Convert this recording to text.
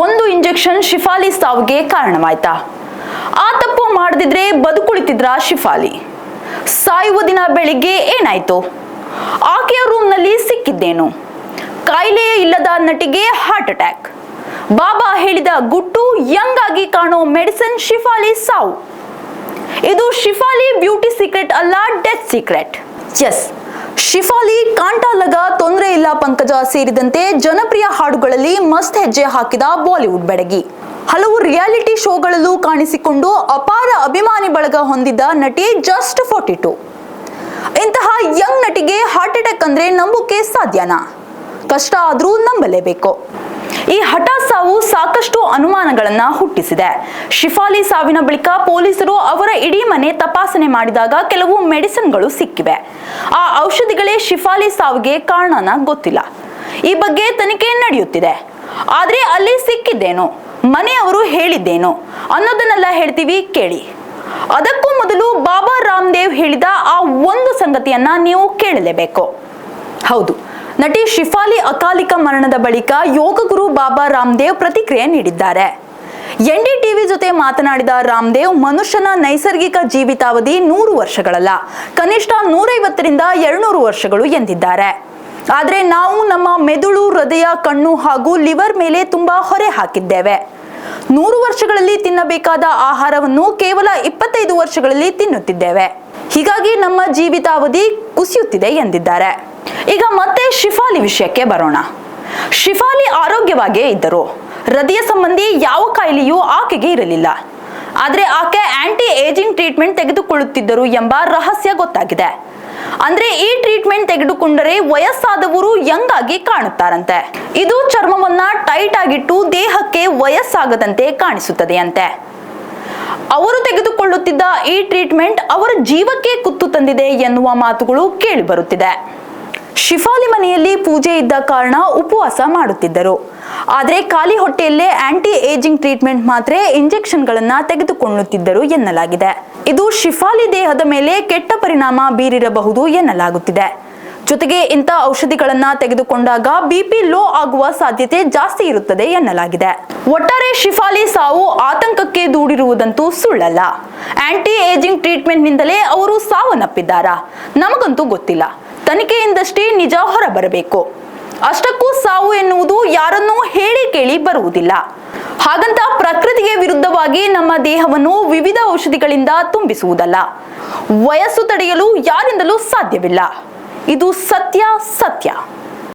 ಒಂದು ಇಂಜೆಕ್ಷನ್ ಶಿಫಾಲಿ ಸಾವಿಗೆ ಕಾರಣವಾಯ್ತಾ? ಆ ತಪ್ಪು ಮಾಡದಿದ್ರೆ ಬದುಕುಳಿತಿದ್ರ ಶಿಫಾಲಿ? ಸಾಯುವ ದಿನ ಬೆಳಿಗ್ಗೆ ಏನಾಯ್ತು? ಆಕೆಯ ರೂಮ್ನಲ್ಲಿ ಸಿಕ್ಕಿದ್ದೇನು? ಕಾಯಿಲೆಯೇ ಇಲ್ಲದ ನಟಿಗೆ ಹಾರ್ಟ್ ಅಟ್ಯಾಕ್. ಬಾಬಾ ಹೇಳಿದ ಗುಟ್ಟು, ಯಂಗ್ ಆಗಿ ಕಾಣೋ ಮೆಡಿಸಿನ್ ಶಿಫಾಲಿ ಸಾವು. ಇದು ಶಿಫಾಲಿ ಬ್ಯೂಟಿ ಸೀಕ್ರೆಟ್ ಅಲ್ಲ, ಡೆತ್ ಸೀಕ್ರೆಟ್. ಎಸ್, ಶಿಫಾಲಿ, ಕಾಂಟಾಲಗ, ತೊಂದರೆ ಇಲ್ಲ ಪಂಕಜ ಸೇರಿದಂತೆ ಜನಪ್ರಿಯ ಹಾಡುಗಳಲ್ಲಿ ಮಸ್ತ್ ಹೆಜ್ಜೆ ಹಾಕಿದ ಬಾಲಿವುಡ್ ಬೆಡಗಿ. ಹಲವು ರಿಯಾಲಿಟಿ ಶೋಗಳಲ್ಲೂ ಕಾಣಿಸಿಕೊಂಡು ಅಪಾರ ಅಭಿಮಾನಿ ಬಳಗ ಹೊಂದಿದ್ದ ನಟಿ ಜಸ್ಟ್ 42. ಇಂತಹ ಯಂಗ್ ನಟಿಗೆ ಹಾರ್ಟ್ ಅಟ್ಯಾಕ್ ಅಂದ್ರೆ ನಂಬೋಕೆ ಸಾಧ್ಯನಾ? ಕಷ್ಟ ಆದ್ರೂ ನಂಬಲೇಬೇಕು. ಈ ಹಠಾತ್ ಸಾವು ಸಾಕಷ್ಟು ಅನುಮಾನಗಳನ್ನ ಹುಟ್ಟಿಸಿದೆ. ಶಿಫಾಲಿ ಸಾವಿನ ಬಳಿಕ ಪೊಲೀಸರು ಅವರ ಇಡೀ ಮನೆ ತಪಾಸಣೆ ಮಾಡಿದಾಗ ಕೆಲವು ಮೆಡಿಸಿನ್ಗಳು ಸಿಕ್ಕಿವೆ. ಆ ಔಷಧಿಗಳೇ ಶಿಫಾಲಿ ಸಾವಿಗೆ ಕಾರಣನ ಗೊತ್ತಿಲ್ಲ. ಈ ಬಗ್ಗೆ ತನಿಖೆ ನಡೆಯುತ್ತಿದೆ. ಆದ್ರೆ ಅಲ್ಲಿ ಸಿಕ್ಕಿದ್ದೇನು, ಮನೆಯವರು ಹೇಳಿದ್ದೇನು ಅನ್ನೋದನ್ನೆಲ್ಲ ಹೇಳ್ತೀವಿ, ಕೇಳಿ. ಅದಕ್ಕೂ ಮೊದಲು ಬಾಬಾ ರಾಮದೇವ್ ಹೇಳಿದ ಆ ಒಂದು ಸಂಗತಿಯನ್ನ ನೀವು ಕೇಳಲೇಬೇಕು. ಹೌದು, ನಟಿ ಶಿಫಾಲಿ ಅಕಾಲಿಕ ಮರಣದ ಬಳಿಕ ಯೋಗ ಗುರು ಬಾಬಾ ರಾಮದೇವ್ ಪ್ರತಿಕ್ರಿಯೆ ನೀಡಿದ್ದಾರೆ. NDTV ಜೊತೆ ಮಾತನಾಡಿದ ರಾಮದೇವ್, ಮನುಷ್ಯನ ನೈಸರ್ಗಿಕ ಜೀವಿತಾವಧಿ 100 ವರ್ಷಗಳಲ್ಲ, ಕನಿಷ್ಠ 150ರಿಂದ 200 ವರ್ಷಗಳು ಎಂದಿದ್ದಾರೆ. ಆದ್ರೆ ನಾವು ನಮ್ಮ ಮೆದುಳು, ಹೃದಯ, ಕಣ್ಣು ಹಾಗೂ ಲಿವರ್ ಮೇಲೆ ತುಂಬಾ ಹೊರೆ ಹಾಕಿದ್ದೇವೆ. 100 ವರ್ಷಗಳಲ್ಲಿ ತಿನ್ನಬೇಕಾದ ಆಹಾರವನ್ನು ಕೇವಲ 25 ವರ್ಷಗಳಲ್ಲಿ ತಿನ್ನುತ್ತಿದ್ದೇವೆ. ಹೀಗಾಗಿ ನಮ್ಮ ಜೀವಿತಾವಧಿ ಕುಸಿಯುತ್ತಿದೆ ಎಂದಿದ್ದಾರೆ. ಈಗ ಮತ್ತೆ ಶಿಫಾಲಿ ವಿಷಯಕ್ಕೆ ಬರೋಣ. ಶಿಫಾಲಿ ಆರೋಗ್ಯವಾಗಿಯೇ ಇದ್ದರು. ಹೃದಯ ಸಂಬಂಧಿ ಯಾವ ಕಾಯಿಲೆಯೂ ಆಕೆಗೆ ಇರಲಿಲ್ಲ. ಆದ್ರೆ ಆಕೆ ಆಂಟಿ ಏಜಿಂಗ್ ಟ್ರೀಟ್ಮೆಂಟ್ ತೆಗೆದುಕೊಳ್ಳುತ್ತಿದ್ದರು ಎಂಬ ರಹಸ್ಯ ಗೊತ್ತಾಗಿದೆ. ಅಂದ್ರೆ ಈ ಟ್ರೀಟ್ಮೆಂಟ್ ತೆಗೆದುಕೊಂಡರೆ ವಯಸ್ಸಾದವರು ಯಂಗ್ ಆಗಿ ಕಾಣುತ್ತಾರಂತೆ. ಇದು ಚರ್ಮವನ್ನ ಟೈಟ್ ಆಗಿಟ್ಟು ದೇಹಕ್ಕೆ ವಯಸ್ಸಾಗದಂತೆ ಕಾಣಿಸುತ್ತದೆಯಂತೆ. ಅವರು ತೆಗೆದುಕೊಳ್ಳುತ್ತಿದ್ದ ಈ ಟ್ರೀಟ್ಮೆಂಟ್ ಅವರ ಜೀವಕ್ಕೆ ಕುತ್ತು ತಂದಿದೆ ಎನ್ನುವ ಮಾತುಗಳು ಕೇಳಿ ಬರುತ್ತಿದೆ. ಶಿಫಾಲಿ ಮನೆಯಲ್ಲಿ ಪೂಜೆ ಇದ್ದ ಕಾರಣ ಉಪವಾಸ ಮಾಡುತ್ತಿದ್ದರು. ಆದ್ರೆ ಖಾಲಿ ಹೊಟ್ಟೆಯಲ್ಲೇ ಆಂಟಿ ಏಜಿಂಗ್ ಟ್ರೀಟ್ಮೆಂಟ್ ಮಾತ್ರ ಇಂಜೆಕ್ಷನ್ಗಳನ್ನ ತೆಗೆದುಕೊಳ್ಳುತ್ತಿದ್ದರು ಎನ್ನಲಾಗಿದೆ. ಇದು ಶಿಫಾಲಿ ದೇಹದ ಮೇಲೆ ಕೆಟ್ಟ ಪರಿಣಾಮ ಬೀರಿರಬಹುದು ಎನ್ನಲಾಗುತ್ತಿದೆ. ಜೊತೆಗೆ ಇಂಥ ಔಷಧಿಗಳನ್ನ ತೆಗೆದುಕೊಂಡಾಗ BP ಲೋ ಆಗುವ ಸಾಧ್ಯತೆ ಜಾಸ್ತಿ ಇರುತ್ತದೆ ಎನ್ನಲಾಗಿದೆ. ಒಟ್ಟಾರೆ ಶಿಫಾಲಿ ಸಾವು ಆತಂಕಕ್ಕೆ ದೂಡಿರುವುದಂತೂ ಸುಳ್ಳಲ್ಲ. ಆಂಟಿ ಏಜಿಂಗ್ ಟ್ರೀಟ್ಮೆಂಟ್ ನಿಂದಲೇ ಅವರು ಸಾವನ್ನಪ್ಪಿದ್ದಾರಾ? ನಮಗಂತೂ ಗೊತ್ತಿಲ್ಲ. ತನಿಖೆಯಿಂದಷ್ಟೇ ನಿಜ ಹೊರಬರಬೇಕು. ಅಷ್ಟಕ್ಕೂ ಸಾವು ಎನ್ನುವುದು ಯಾರನ್ನೂ ಹೇಳಿ ಕೇಳಿ ಬರುವುದಿಲ್ಲ. ಹಾಗಂತ ಪ್ರಕೃತಿಗೆ ವಿರುದ್ಧವಾಗಿ ನಮ್ಮ ದೇಹವನ್ನು ವಿವಿಧ ಔಷಧಿಗಳಿಂದ ತುಂಬಿಸುವುದಲ್ಲ. ವಯಸ್ಸು ತಡೆಯಲು ಯಾರಿಂದಲೂ ಸಾಧ್ಯವಿಲ್ಲ. ಇದು ಸತ್ಯ.